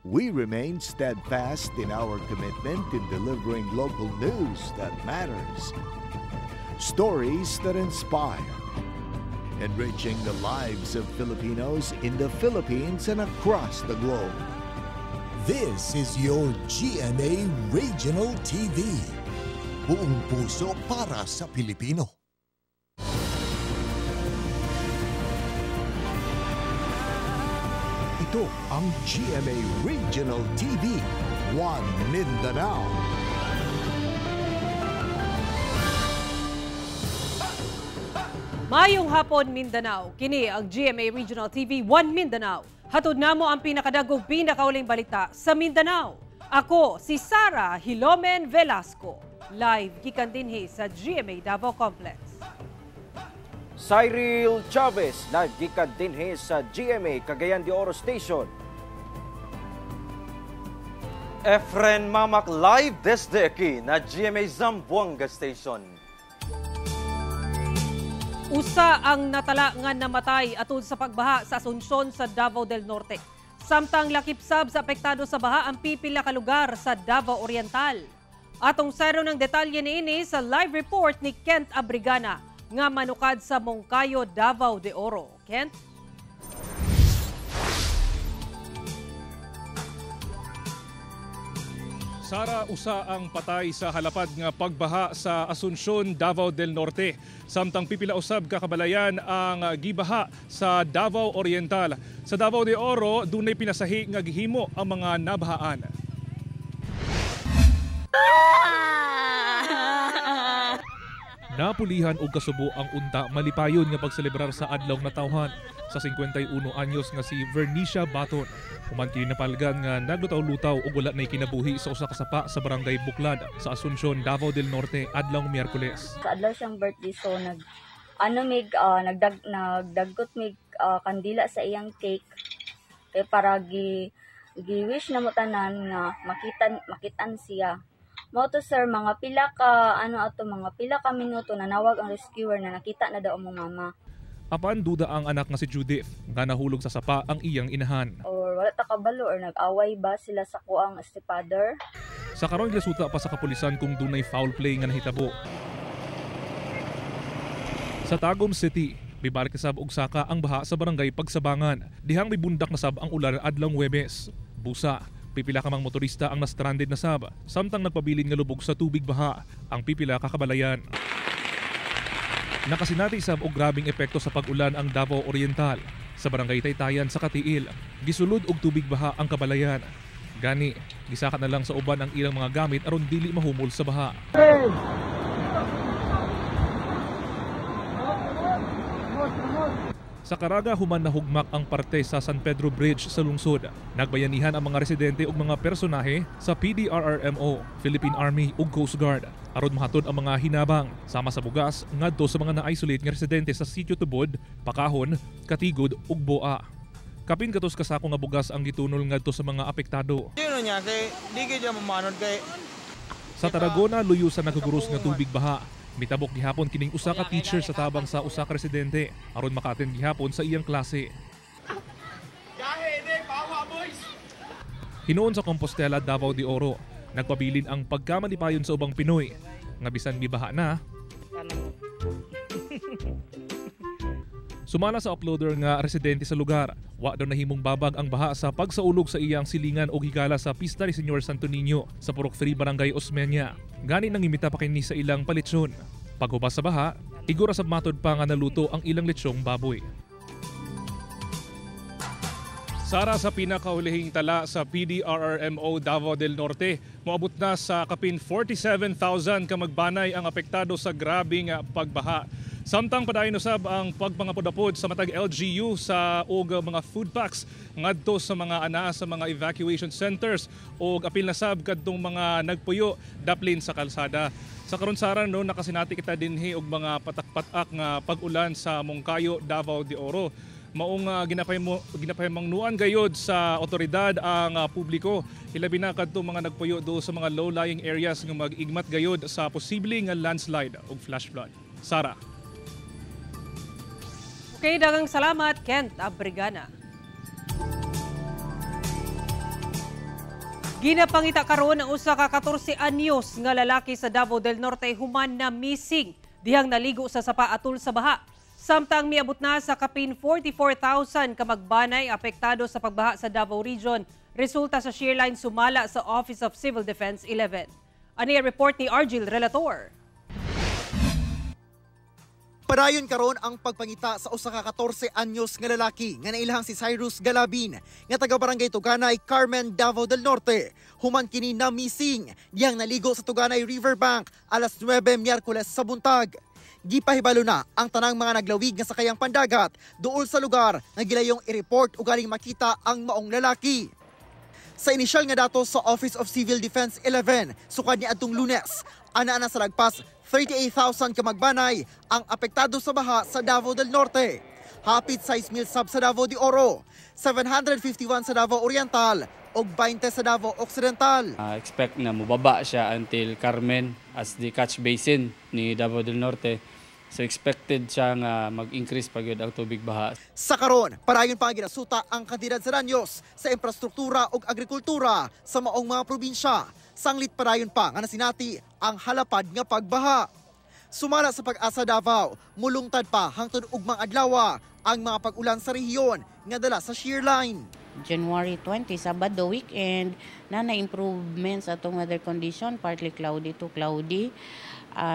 We remain steadfast in our commitment in delivering local news that matters. Stories that inspire. Enriching the lives of Filipinos in the Philippines and across the globe. This is your GMA Regional TV. Buong puso para sa Pilipino. Ito ang GMA Regional TV, One Mindanao. Mayong hapon Mindanao, kini ang GMA Regional TV, One Mindanao. Hatod namo ang pinakadagog pinakauling balita sa Mindanao. Ako si Sara Hilomen Velasco, live gikan dinhi sa GMA Davao Complex. Cyril Chavez, live gikan dinhi sa GMA Cagayan de Oro Station. Efren Mamak live desde aquí na GMA Zamboanga Station. Usa ang natala nga namatay atol sa pagbaha sa Asuncion sa Davao del Norte. Samtang lakipsab sa apektado sa baha ang pipila ka lugar sa Davao Oriental. Atong sayro ng detalye niini sa live report ni Kent Abrigana nga manukad sa Moncayo, Davao de Oro. Kent? Sara, usa ang patay sa halapad nga pagbaha sa Asuncion, Davao del Norte. Samtang pipila usab ka kabalayan ang gibaha sa Davao Oriental. Sa Davao de Oro, dunay pinasahi nga gihimo ang mga nabahaan. Napulihan og kasubo ang unta malipayon nga pagselebrar sa adlaw nga tawhan sa 51 anyos nga si Vernicia Baton. Human kini napalgan nga naglutaw-lutaw og wala nay kinabuhi sa usa ka sapa sa barangay Buklad sa Asuncion, Davao del Norte adlaw Miyerkules. Sa adlaw siyang birthday so nagdaggot mig kandila sa iyang cake kay para gi-wish na mo tanan nga makitan siya. Mo to sir, mga pila ka minuto nanawag ang rescuer na nakita na daw mo mama. Apan duda ang anak nga si Judith nga nahulog sa sapa ang iyang inahan. Or wala ta kabalo or nag-away ba sila sa kuang stepfather? Sa karon gilasuta pa sa kapulisan kung dunay foul play nga nahitabo. Sa Tagum City, bibalik sab og saka ang baha sa barangay Pagsabangan. Dihang may bundak na sab ang ulan adlaw Huwebes. Busa, pipila ka mang motorista ang na-stranded na sab, samtang nagpabilin nga lubog sa tubig baha ang pipila kakabalayan. Nakasinati sab og grabing epekto sa pag-ulan ang Davao Oriental. Sa barangay Taytayan sa Katiil, gisulod og tubig baha ang kabalayan. Gani, gisaka na lang sa uban ang ilang mga gamit aron dili mahumol sa baha. Sa Caraga, human nahugmak ang parte sa San Pedro Bridge sa lungsod. Nagbayanihan ang mga residente ug mga personahe sa PDRRMO, Philippine Army ug Coast Guard aron mahatod ang mga hinabang sama sa bugas ngadto sa mga na-isolate nga residente sa Sitio Tubod, Pakahon, Katigod ug Boa. Kapin katos kasako nga bugas ang gitunol ngadto sa mga apektado. Sa Tarragona, luyo sa nagaguros nga tubig baha. Mitabok gihapon kining usa ka teacher sa tabang sa usa ka residente aron maka-attend gihapon sa iyang klase. Hinuon sa Compostela, Davao de Oro, nagpabilin ang pagkamalipayon sa ubang Pinoy nga bisan mibaha na. Sumala sa uploader nga residente sa lugar, wa daw nahimong babag ang baha sa pagsaulog sa iyang silingan o higala sa pista ni Senyor Santo Niño sa Purok 3 Barangay Osmeña. Gani nang imita pa kini sa ilang palitsyon. Paghubas sa baha, igura sa matod pa nga naluto ang ilang litsyong baboy. Sara, sa pinakaulihing tala sa PDRRMO Davao del Norte, moabot na sa kapin 47,000 ka magbanay ang apektado sa grabing pagbaha. Samtang padayon usab ang pagpangapod-apod sa matag LGU sa og mga food packs ngadto sa mga ana sa mga evacuation centers o apil na sab kadtong mga nagpuyo daplin sa kalsada. Sa karon Sara, no, nakasinati kita dinhi og mga patak-patak nga pag-ulan sa Moncayo, Davao de Oro. Maong ginapahimangnuan gayod sa otoridad ang publiko. Ilabi na kadtong mga nagpuyo do sa mga low-lying areas nga mag-igmat gayod sa posibleng landslide o flash flood. Sara. Okay, daghang salamat Kent Abrigana. Ginapangita karon ang usa ka 14 anyos nga lalaki sa Davao del Norte human na missing dihang naligo sa sapa atol sa baha. Samtang miabot na sa kapin 44,000 ka magbanay apektado sa pagbaha sa Davao Region, resulta sa shear line sumala sa Office of Civil Defense 11. Ani report ni Argil Relator. Padayon karon ang pagpangita sa usa ka 14 anyos nga lalaki nga nailhang si Cyrus Galabin nga taga Barangay Tuganay, Carmen, Davao del Norte. Human kini na missing diyang naligo sa Tuganay Riverbank alas 9 Miyerkules sa buntag. Gipahibalo na ang tanang mga naglawig nga sakayang pandagat duol sa lugar nga gilayong i-report ug galing makita ang maong lalaki. Sa inisyal nga datos sa Office of Civil Defense 11, sukad ni adtong Lunes, ana sa lagpas 38,000 ka magbanay ang apektado sa baha sa Davao del Norte. Hapit 6,000 sab sa Davao de Oro, 751 sa Davao Oriental ug 20 sa Davao Occidental. Expect na mubaba siya until Carmen as the catch basin ni Davao del Norte. So expected siya nga mag-increase pag yun ang tubig baha. Sa karon, parayon pa ginasuta ang kantidad sa danyos sa infrastruktura ug agrikultura sa maong mga probinsya. Sanglit parayon pa nga nasinati ang halapad nga pagbaha. Sumala sa Pag-asa Davao, mulungtad pa hangtod ugmang adlaw ang mga pag-ulan sa rehiyon nga dala sa shear line. January 20, Sabado weekend, na improvements atong weather condition, partly cloudy to cloudy.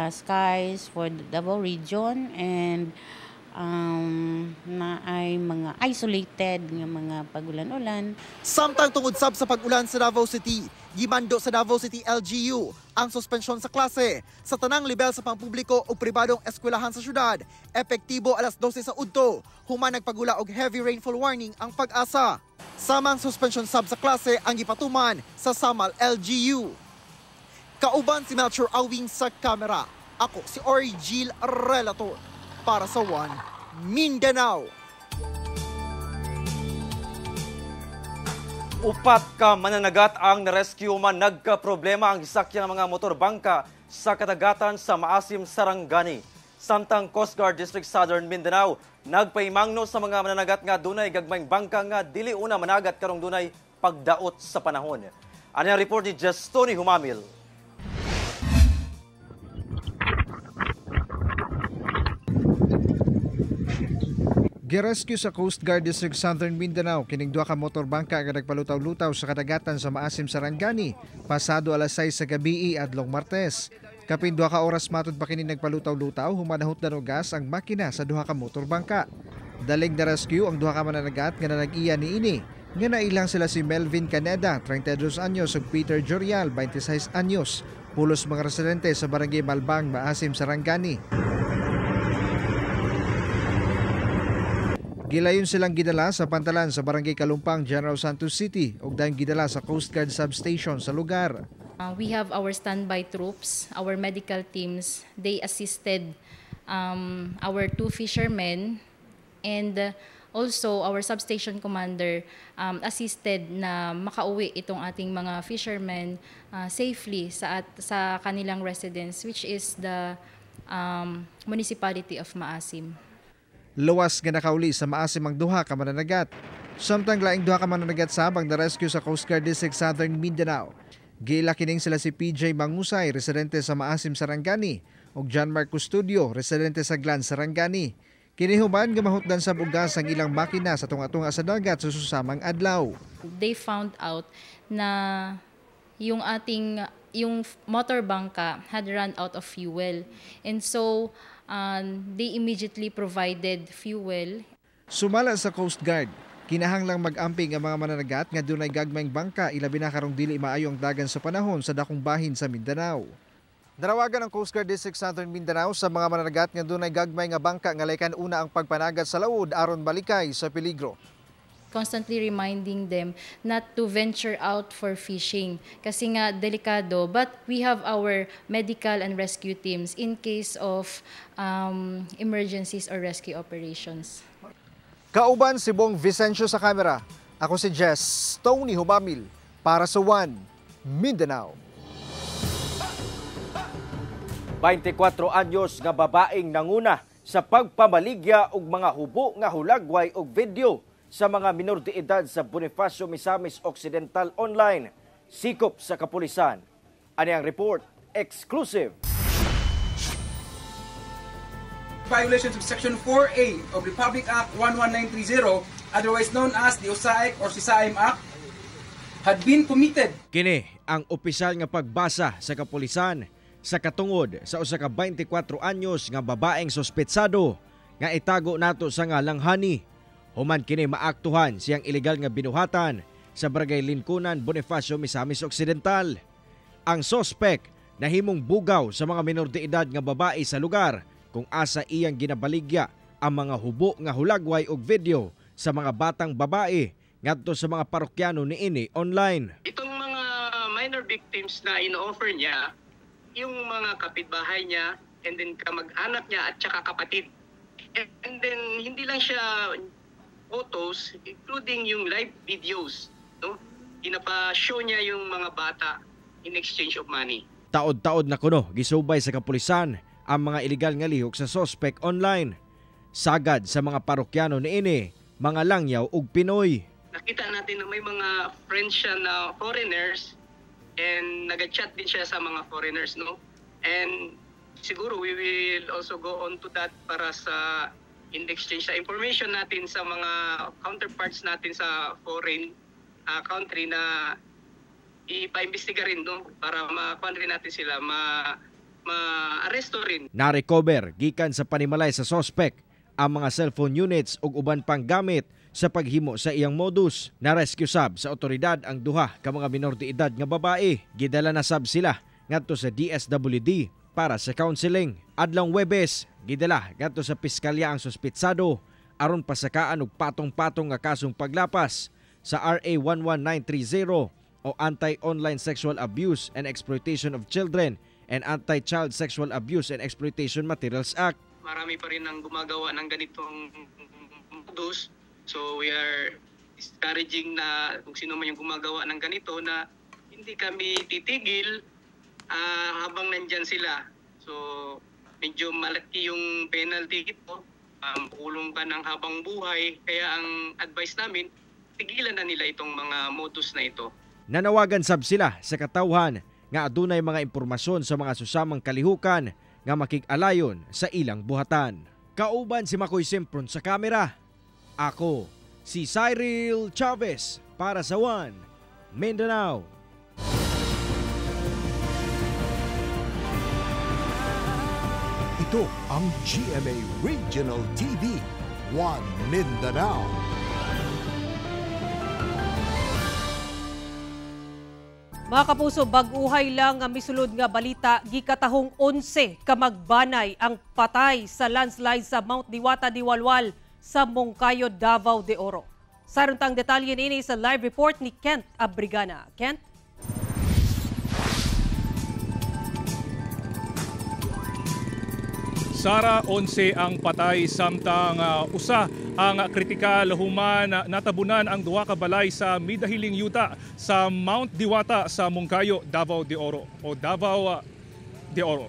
Skies for the Davao region and na ay mga isolated nga mga pagulan-ulan. Samtang tungod sab sa pag-ulan sa Davao City, gimando sa Davao City LGU ang suspensyon sa klase sa tanang level sa pampubliko o pribadong eskwelahan sa syudad. Epektibo alas 12 sa udto, human nagpagula og heavy rainfall warning ang Pag-asa. Samang suspensyon sab sa klase ang gipatuman sa Samal LGU. Kauban si Melchor Awing sa kamera. Ako si Argil Relator para sa One Mindanao. Upat ka mananagat ang narescue man nagka-problema ang gisakyan ng mga motorbangka sa kadagatan sa Maasim, Sarangani. Samtang Coast Guard District Southern Mindanao nagpaimangno sa mga mananagat nga dunay gagmayng bangka nga dili una managat karong dunay pagdaot sa panahon. Ano ang report ni Justoni Humamil? Girescue sa Coast Guard District Southern Mindanao kining duha ka motorbangka nga nagpalutaw-lutaw sa kadagatan sa Maasim, Sarangani pasado alas 6 sa gabi adlong Martes. Kapin duha ka oras matud pa kini nagpalutaw-lutaw humanahot na gas ang makina sa duha ka motorbangka. Dalig na rescue ang duha ka mananagat nga nag-iya niini. Nga nailang sila si Melvin Caneda, 32 anyos ug Peter Jorial, 26 anyos, pulos mga residente sa Barangay Malbang, Maasim, Sarangani. Gilayon silang gidala sa pantalan sa Barangay Kalumpang, General Santos City ug dahil gidala sa Coast Guard substation sa lugar. We have our standby troops, our medical teams. They assisted our 2 fishermen and also our substation commander assisted na makauwi itong ating mga fishermen safely sa kanilang residence, which is the municipality of Maasim. Luwas nga nakauli sa Maasim ang duha ka mananagat. Samtang laing duha ka mananagat sabang na-rescue sa Coast Guard District Southern Mindanao. Giila kining sila si PJ Mangusay, residente sa Maasim, Sarangani, ug John Mark Custodio, residente sa Glan, Sarangani. Kinihuman nga mahutdan sa bugas ang ilang makina sa tunga-tunga sa dagat sa susamang adlaw. They found out na yung motorbangka had run out of fuel. And so they immediately provided fuel. Sumala sa Coast Guard, kinahanglang mag-amping ang mga mananagat nga dunay gagmayng bangka ilabi na karong dili maayo ang dagan sa panahon sa dakong bahin sa Mindanao. Narawagan ang Coast Guard District Southern Mindanao sa mga mananagat nga dunay gagmay nga bangka nga laykan una ang pagpanagat sa laod aron balikay sa peligro. Constantly reminding them not to venture out for fishing kasi nga delikado, but we have our medical and rescue teams in case of emergencies or rescue operations. Kauban si Bong Vicencio sa kamera. Ako si Jess Tony Humamil para sa One Mindanao. 24 anyos nga babaeng nanguna sa pagpamaligya og mga hubo nga hulagway og video sa mga minor de edad sa Bonifacio, Misamis Occidental online. sikop sa kapulisan. Ani ang report exclusive. Violations of Section 4A of Republic Act 11930, otherwise known as the USAIC or SISAIM Act, had been committed. Kini ang opisyal nga pagbasa sa kapulisan sa katungod sa usa ka 24 anyos nga babaeng sospetsado nga itago nato sa ngalang Hani. Human kini maaktuhan siyang ilegal nga binuhatan sa Barangay Lincunan, Bonifacio, Misamis Occidental. Ang sospek nahimong bugaw sa mga menor de edad nga babae sa lugar kung asa iyang ginabaligya ang mga hubo nga hulagway og video sa mga batang babae ngadto sa mga parokyano niini online. Itong mga minor victims na ino-offer niya, yung mga kapitbahay niya, and then kamag-anak niya at saka kapatid. And then hindi lang siya photos, including yung live videos, no? Inapa-show niya yung mga bata in exchange of money. Taod-taod na kuno gisubay sa kapulisan ang mga ilegal nga lihok sa suspect online. Sagad sa mga parokyano niini, mga langyaw ug Pinoy. Nakita natin na may mga friends siya na foreigners and nag-chat din siya sa mga foreigners, no? And siguro we will also go on to that para sa in exchange sa information natin sa mga counterparts natin sa foreign country na ipa-imbestiga rin, no? Para ma-kuan rin natin sila, ma-arresto rin. Na-recover gikan sa panimalay sa suspect ang mga cellphone units ug uban pang gamit sa paghimo sa iyang modus. Na-rescue sab sa otoridad ang duha ka mga minor de edad nga babae. Gidala na sab sila ngadto sa DSWD para sa counseling. Adlong Huwebes, gidala ngadto sa piskalya ang suspetsado aron pasakaan og patong-patong nga kasong paglapas sa RA 11930 o Anti-Online Sexual Abuse and Exploitation of Children and Anti-Child Sexual Abuse and Exploitation Materials Act. Marami pa rin ang gumagawa ng ganitong modus. So we are discouraging na kung sino man yung gumagawa ng ganito na hindi kami titigil habang nandyan sila. So medyo malaki yung penalty ito. Kulong ka ng habang buhay. Kaya ang advice namin, tigilan na nila itong mga modus na ito. Nanawagan sab sila sa katawhan nga adunay mga impormasyon sa mga susamang kalihukan nga makig-alayon sa ilang buhatan. Kauban si Makoy Simpron sa kamera. Ako, si Cyril Chavez para sa One Mindanao. Ito ang GMA Regional TV, One Mindanao. Mga kapuso, bag-uhay lang ang misulod nga balita, gikatahong 11 ka magbanay ang patay sa landslide sa Mount Diwata, Diwalwal sa Moncayo, Davao de Oro. Saruntang detalye nini sa live report ni Kent Abrigana. Kent? Sara, 11 ang patay samtang usa ang kritikal human natabunan ang duha ka balay sa midahiling yuta sa Mount Diwata sa Moncayo, Davao de Oro o Davao de Oro.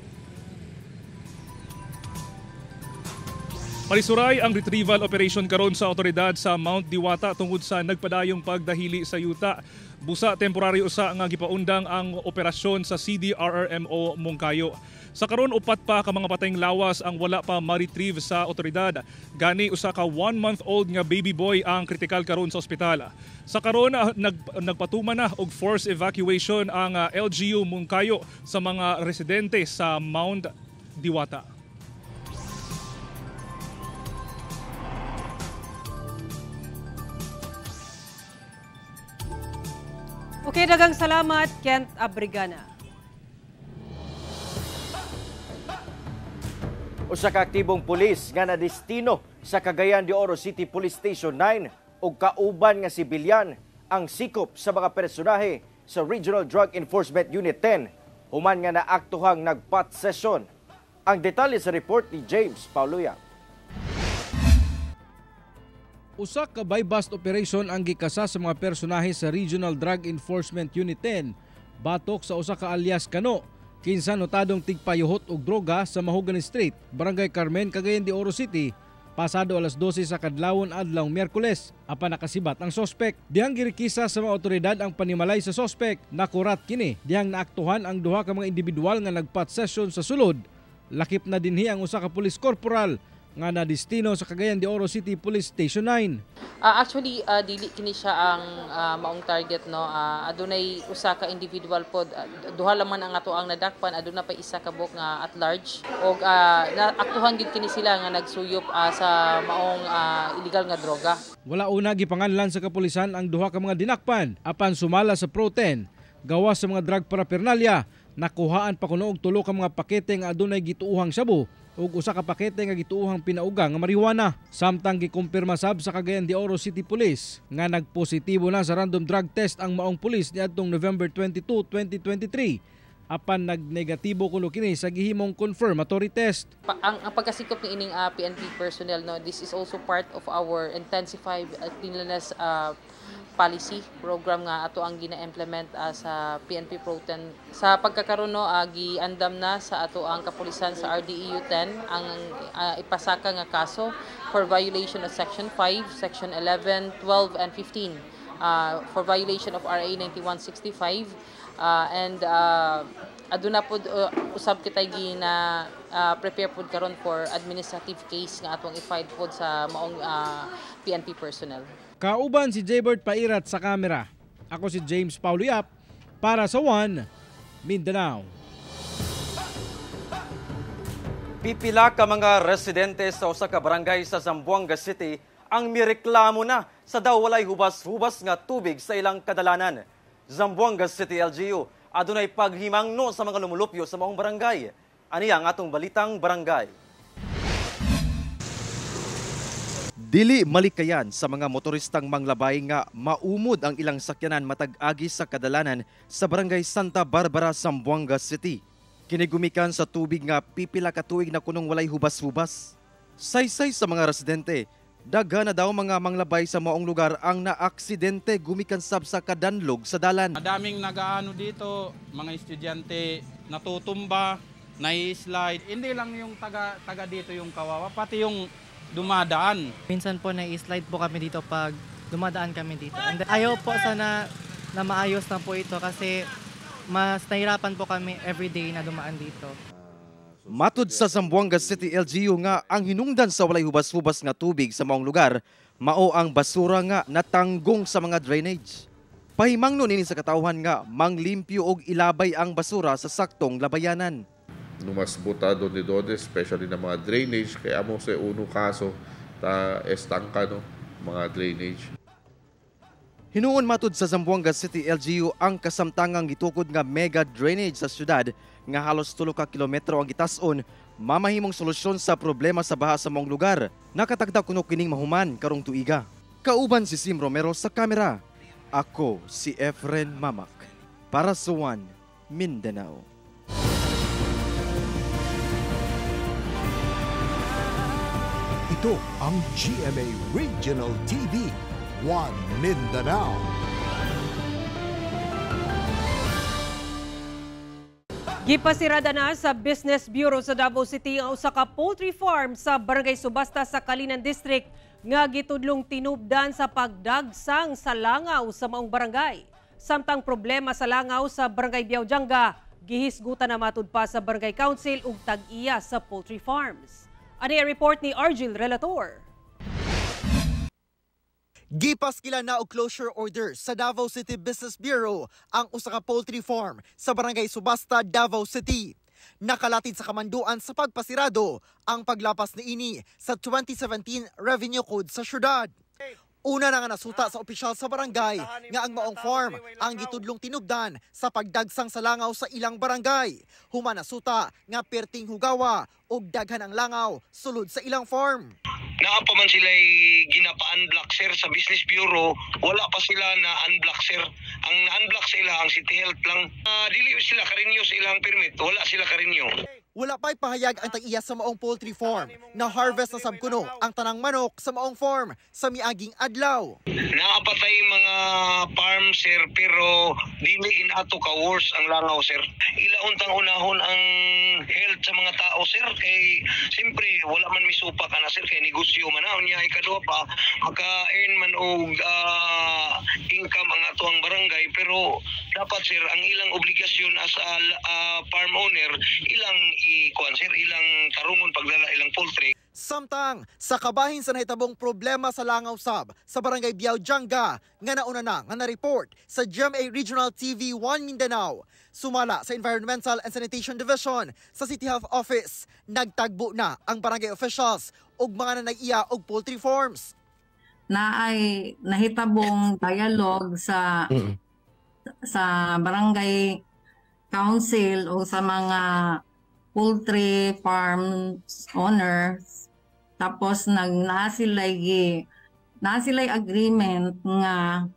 Malisuray ang retrieval operation karon sa otoridad sa Mount Diwata tungod sa nagpadayong pagdahili sa yuta. Busa temporaryo usa nga gipaundang ang operasyon sa CDRRMO Moncayo. Sa karon upat pa ka mga patayng lawas ang wala pa ma-retrieve sa otoridad. Gani usa ka 1-month-old nga baby boy ang kritikal karon sa ospital. Sa karon nagpatuman na og forced evacuation ang LGU Moncayo sa mga residente sa Mount Diwata. Okay, dagang salamat, Kent Abrigana. Usa ka aktibong pulis nga nadestino sa Cagayan de Oro City Police Station 9 ug kauban nga sibilyan ang sikop sa mga personahe sa Regional Drug Enforcement Unit 10 human nga naaktuhang nagpat session. Ang detalye sa report ni James Pauluya. Usa ka buy-bust operation ang gikasa sa mga personahe sa Regional Drug Enforcement Unit 10 batok sa usa ka alias kano kinsa notadong tigpayuhot og droga sa Mahogany Street, Barangay Carmen, Cagayan de Oro City pasado alas 12 sa kadlawon adlawng Miyerkules apan nakasibat ang sospek. Dihang girikisa sa mga otoridad ang panimalay sa sospek, nakurat kini dihang naaktuhan ang duha ka mga individual nga nagpat session sa sulod. Lakip na dinhi ang usa ka police corporal nga na destino sa Cagayan de Oro City Police Station 9. Actually, dili kini siya ang maong target, no. Adunay usa ka individual pod, duha laman ang ato ang nadakpan, aduna pa isa ka buok nga at large og naaktuhan gid kini sila nga nagsuyop sa maong illegal nga droga. Wala una gipanganlan sa kapulisan ang duha ka mga dinakpan apan sumala sa proten gawas sa mga drug paraphernalia. Nakuhaan pa kuno og tulo ka mga pakete nga adunay gituuhang shabu ug usa ka pakete nga gituuhang pinauga nga marijuana. Samtang gikumpirma sab sa Cagayan de Oro City Police nga nagpositibo na sa random drug test ang maong pulis niadtong November 22, 2023 apan nagnegatibo kuno kini sa gihimong confirmatory test. Ang pagkasikop ni ining PNP personnel, no, this is also part of our intensified cleanliness policy program nga ato ang gina-implement sa PNP Proten. Sa pagkakaroon, no, giandam na sa ato ang kapulisan sa RDEU 10 ang ipasaka nga kaso for violation of Section 5, Section 11, 12, and 15 for violation of RA 9165 and aduna pod usab kitay gina prepare pod karon for administrative case nga atong i-file pod sa maong PNP personnel. Kauban si Jaybert Pairat sa kamera. Ako si James Paulo Yap para sa One Mindanao. Pipila ka mga residente sa usa ka barangay sa Zamboanga City ang mireklamo na sa daw walay hubas-hubas nga tubig sa ilang kadalanan. Zamboanga City LGU adunay paghimangno sa mga lumulupyo sa maong barangay. Ani ang atong balitang barangay. Dili malikayan sa mga motoristang manglabay nga maumod ang ilang sakyanan matag-agi sa kadalanan sa barangay Santa Barbara, Zamboanga City. Kinigumikan sa tubig nga pipila ka tuig na kunong walay hubas-hubas. Saysay sa mga residente, daghan na daw mga manglabay sa maong lugar ang naaksidente gumikan sab sa kadanlog sa dalan. Madaming nagaano dito, mga estudyante natutumba, nai-slide. Hindi lang yung taga dito yung kawawa, pati yung dumadaan. Minsan po nai-slide po kami dito pag dumadaan kami dito. And ayaw po sana na maayos na po ito kasi mas nahirapan po kami everyday na dumaan dito. Matud sa Zamboanga City LGU nga ang hinungdan sa walay hubas-hubas nga tubig sa maong lugar, mao ang basura nga natanggong sa mga drainage. Pahimangno nini sa katawhan nga manglimpyo og ilabay ang basura sa saktong labayanan. Numas botado ni Dode, especially na mga drainage, kaya mo sa uno kaso ta estangka no, mga drainage. Hinuon matud sa Zamboanga City LGU ang kasamtangang gitukod nga mega drainage sa syudad nga halos 3 ka kilometro ang gitas-on, mamahimong solusyon sa problema sa baha sa maong lugar. Nakatagda kuno kining mahuman karong tuiga. Kauban si Sim Romero sa kamera. Ako si Efren Mamak para sa One Mindanao. Ito ang GMA Regional TV, One Mindanao. Gipasirada na sa Business Bureau sa Davao City ang usa ka poultry farm sa Barangay Subasta sa Kalinan District nga gitudlong tinubdan sa pagdagsang sa langaw sa maong barangay. Samtang problema sa langaw sa Barangay Biaujanga, gihisgutan na matud pa sa Barangay Council ug tag-iya sa poultry farms. Ani ang report ni Argil Relator. Gipaskila na og closure order sa Davao City Business Bureau ang usa ka poultry farm sa Barangay Subasta, Davao City. Nakalatid sa kamanduan sa pagpasirado ang paglapas niini sa 2017 Revenue Code sa syudad. Una na nga nasuta sa opisyal sa barangay nga ang maong farm ang gitudlong tinubdan sa pagdagsang sa langaw sa ilang barangay. Human nasuta nga perting hugawa ug daghan ang langaw sulod sa ilang farm. Naa pa man sila ginapa-unblock sir sa Business Bureau, wala pa sila na unblock sir. Ang na-unblock sila ang City Health lang. Dili sila karinyo sa ilang permit, wala sila karinyo. Wala pa'y pahayag ang tag-iya sa maong poultry farm na harvest na sabkuno ang tanang manok sa maong farm sa miaging adlaw. Naapatay mga farm sir pero dili inato ka worse ang langaw sir. Ilauntang unahon ang health sa mga tao, sir. Kay siyempre wala man misupa ka na, sir, kay negosyo man na unya ikaduha pa maka-earn man og income ang atuang barangay, pero dapat, sir, ang ilang obligasyon as a farm owner ilang ilang tarungon pagdala ilang poultry. Samtang sa kabahin sa nahitabong problema sa langaw sab sa barangay Biao Janga nga nauna na nga na-report sa GMA Regional TV 1 Mindanao. Sumala sa Environmental and Sanitation Division sa City Health Office, nagtagbo na ang barangay officials ug mga nanag-iya og poultry farms. Naay nahitabong dialogue sa barangay council o sa mga poultry farms owners. Tapos naa sila'y agreement nga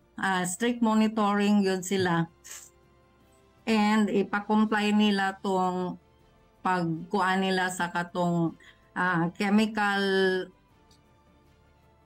strict monitoring yun sila. And ipa-comply nila tong pagkuan nila sa katong chemical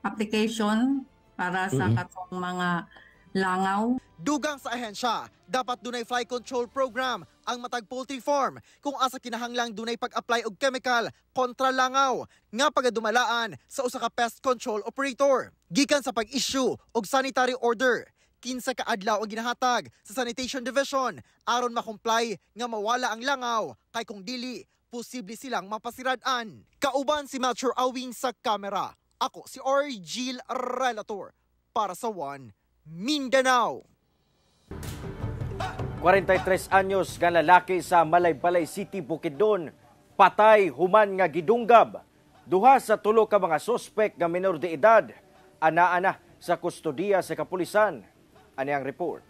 application para sa katong mga langaw. Dugang sa ahensya, dapat dunay fly control program ang matag poultry farm kung asa kinahanglang dunay pag-apply og chemical kontra langaw nga pagadumalaan sa usa ka pest control operator. Gikan sa pag-issue og sanitary order, 15 ka adlaw ang ginahatag sa Sanitation Division aron ma-comply nga mawala ang langaw kay kung dili posible silang mapasirad-an. Kauban si Matthew Awing sa kamera. Ako si Orgil Relator para sa One Mindanao. 43 anyos nga lalaki sa Malaybalay City, Bukidnon, patay human nga gidunggab. Duha sa tulo ka mga sospek nga menor de edad ana sa kustodiya sa kapulisan. Ani ang report.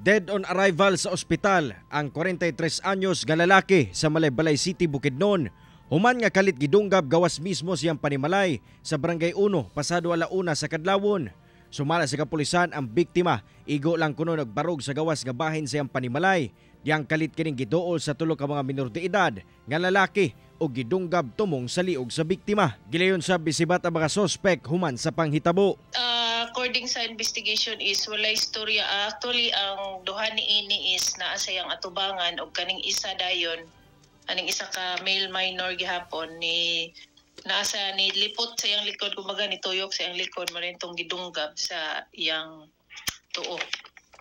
Dead on arrival sa ospital ang 43 anyos nga lalaki sa Malaybalay City, Bukidnon. Human nga kalit gidunggab gawas mismo siyang panimalay sa Barangay 1 pasado alauna sa kadlawon. Sumala sa kapulisan ang biktima, igo lang kuno nagbarog sa gawas nga bahin siyang panimalay. Diyang kalit kining giduol sa tulo ka mga minor de edad nga lalaki o gidunggab tumong sa liog sa biktima. Gilayon sa bisibat ang mga sospek human sa panghitabo. According sa investigation is walay istorya. Actually ang duha niini is naa sayang atubangan og kaning isa dayon aning isa ka male minor gihapon ni nasa ni lipot sa iyang likod, kumbaga ni tuyok sa iyang likod mo rin itong gidunggab sa iyang tuo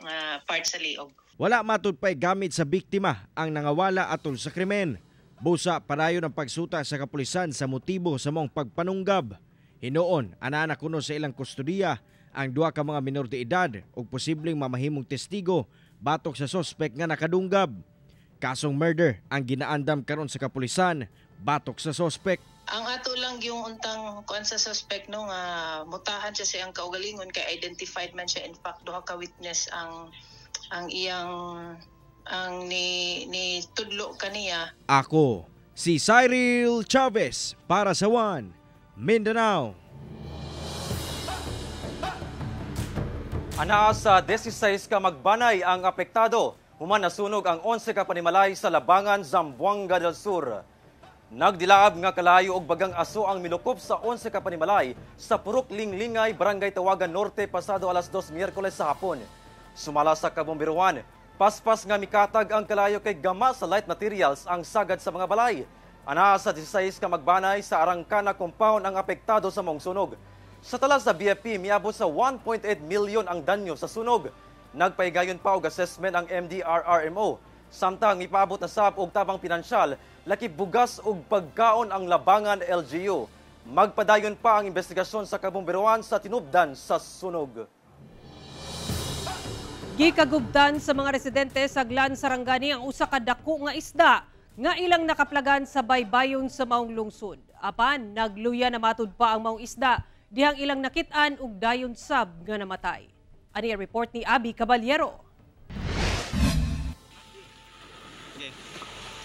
nga part sa liog. Wala matud pa'y gamit sa biktima ang nangawala atol sa krimen. Busa parayon ang pagsuta sa kapulisan sa motibo sa mong pagpanunggab. Hinoon, ana kuno sa ilang kustodiya ang duha ka mga minor de edad ug posibleng mamahimong testigo batok sa sospek nga nakadunggab. Kasong murder ang ginaandam karon sa kapulisan batok sa sospek. Ang ato lang yung untang kuan sa suspect no nga mutahan siya sa iyang kaugalingon kay identified man siya, in fact duha ka witness ang iyang ni tudlo kaniya. Ako si Cyril Chavez para sa One Mindanao. Anaa sa 16 ka magbanay ang apektado. Human nasunog ang 11 ka panimalay sa Labangan, Zamboanga del Sur. Nagdilaab nga kalayo og bagang aso ang milukop sa 11 ka panimalay sa Purok Linglingay, Barangay Tawagan Norte pasado alas 2 Miyerkules sa hapon. Sumala sa kabomberuan, paspas nga mikatag ang kalayo kay gama sa light materials ang sagad sa mga balay. Ana sa 16 ka magbanay sa Arangkana compound ang apektado sa mong sunog. Sa tala sa BFP, miabot sa 1.8 milyon ang danyo sa sunog. Nagpaigayon pa og assessment ang MDRRMO. Samtang ipaabot na sab og tabang pinansyal, lakip bugas og pagkaon ang Labangan LGU. Magpadayon pa ang investigasyon sa kabomberuan sa tinubdan sa sunog. Gikagubdan sa mga residente sa Glan, Sarangani ang usa ka dako nga isda nga ilang nakaplagan sa baybayon sa maong lungsod. Apan nagluya na matud pa ang maong isda dihang ilang nakit-an og dayon sab nga namatay. Ani ang report ni Abby Caballero.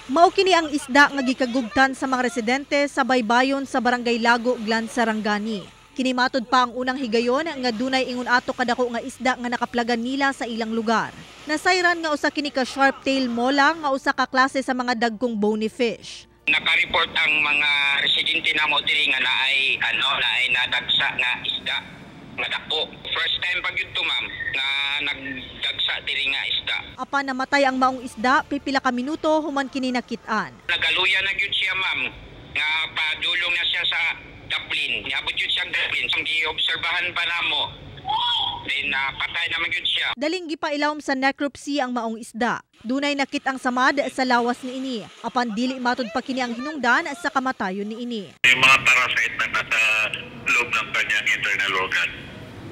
Mao kini ang isda nga gikagubtan sa mga residente sa baybayon sa Barangay Lago, Glan, Sarangani. Kini matud pa ang unang higayon nga dunay ingon ato kadako nga isda nga nakaplagan nila sa ilang lugar. Nasayran nga usa kini ka sharp tail mola nga usa ka klase sa mga dagkong bony fish. Naka-report ang mga residente namo diri nga naay nadagsa nga isda nga dako. First time pag yun to, ma'am, na nagdagsa bangka diri nga isda. Apan namatay ang maong isda, pipila ka minuto human kini nakitaan. Nagaluya na gyud siya ma'am nga padulong na siya sa daplin. Niabot gyud siya daplin. Sang giobserbahan pa namo. Then patay naman gyud siya. Daling gipailawom sa necropsy ang maong isda. Dunay nakit-ang samad sa lawas niini. Apan dili matud pa kini ang hinungdan sa kamatayon niini. Yung mga parasite na nasa loob ng kanyang internal organ,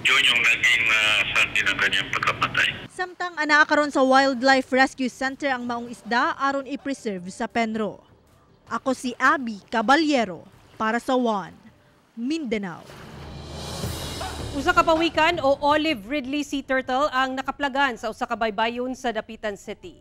yun yung naging sanhi ng kanyang pagkamatay. Samtang anaa karon sa Wildlife Rescue Center ang maong isda aron i-preserve sa Penro. Ako si Abby Caballero para sa One Mindanao. Usa ka pawikan o olive ridley sea turtle ang nakaplagan sa usa ka baybayon sa Dapitan City.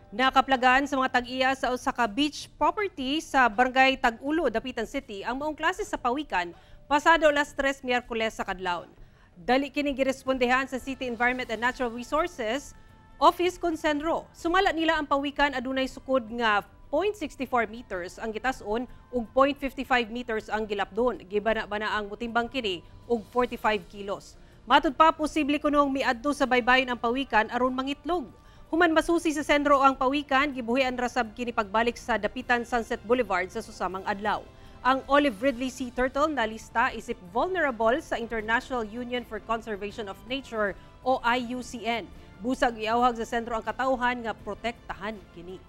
Nakaplagan sa mga tag-iya sa usa ka beach property sa Barangay Tag-Ulo, Dapitan City ang maong klase sa pawikan pasado alas 3 Miyerkules sa kadlawon. Dali kini girespondehan sa City Environment and Natural Resources Office Consenro. Sumala nila ang pawikan adunay sukod nga 0.64 meters ang gitason ug 0.55 meters ang gilapdon. Gibana-bana ang mutimbang kini og 45 kilos. Matud pa posible kunong miadto sa baybayon ang pawikan aron mangitlog. Human masusi sa sentro ang pawikan, gibuhian rasab kini pagbalik sa Dapitan Sunset Boulevard sa susamang adlaw. Ang olive ridley sea turtle na lista isip vulnerable sa International Union for Conservation of Nature o IUCN. Busag iawhag sa sentro ang katawhan nga protektahan kini.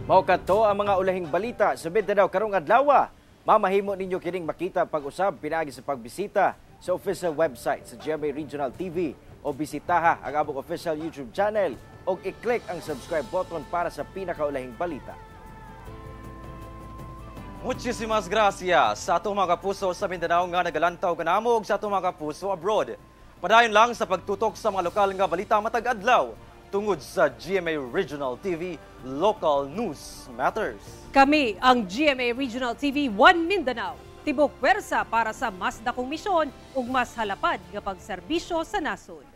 Mao kadto ang mga ulahing balita sa Mindanao karong adlaw. Mamahimo ninyo kining makita pag-usab pinaagi sa pagbisita sa official website sa GMA Regional TV o bisitaha ang among official YouTube channel o i-click ang subscribe button para sa pinakaulahing balita. Muchísimas gracias sa atong mga kapuso sa Mindanao nga nagalantaw kanamo ug sa atong mga kapuso abroad. Padayon lang sa pagtutok sa mga lokal nga balita matag adlaw tungod sa GMA Regional TV Local News Matters. Kami ang GMA Regional TV 1 Mindanao. Tibok pwersa para sa mas dakong misyon ug mas halapad nga pagserbisyo sa nasod.